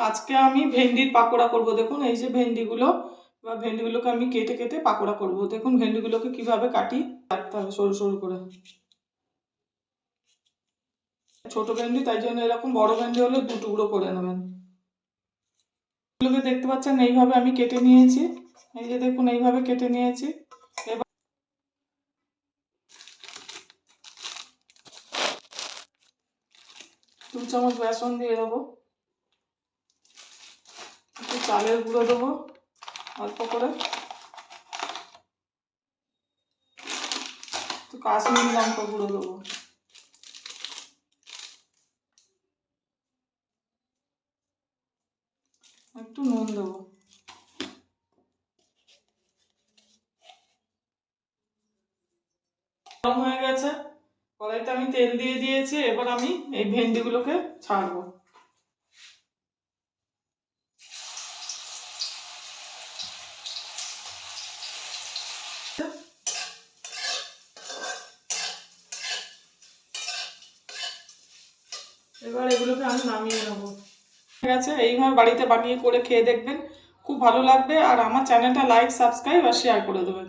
আজকে আমি ভেন্ডির পাকোড়া করব। দেখুন এই যে ভেন্ডিগুলোকে আমি কেটে কেটে পাকোড়া করব। দেখুন ভেন্ডিগুলোকে কিভাবে কাটি, কাটতে হবে সরু সরু করে। ছোট ভেন্ডি, তাই জন্য এরকম বড় ভেন্ডি হলে 2 টুকরো করে নেবেন। এগুলোকে দেখতে পাচ্ছেন এইভাবে আমি কেটে নিয়েছি। এই যে দেখুন এইভাবে কেটে নিয়েছি। এবার 2 চামচ বেসন দিয়ে দেবো, একটু চালের গুঁড়ো দেবো অল্প করে, একটু কাশ্মীরি লঙ্কা গুঁড়ো দেবো, একটু নুন দেবো। গরম হয়ে গেছে, কড়াইতে আমি তেল দিয়ে দিয়েছি। এবার আমি এই ভেন্ডিগুলোকে ছাড়বো। এবার এগুলোকে আমি নামিয়ে নেবো। ঠিক আছে, এইভাবে বাড়িতে বানিয়ে করে খেয়ে দেখবেন, খুব ভালো লাগবে। আর আমার চ্যানেলটা লাইক, সাবস্ক্রাইব আর শেয়ার করে দেবেন।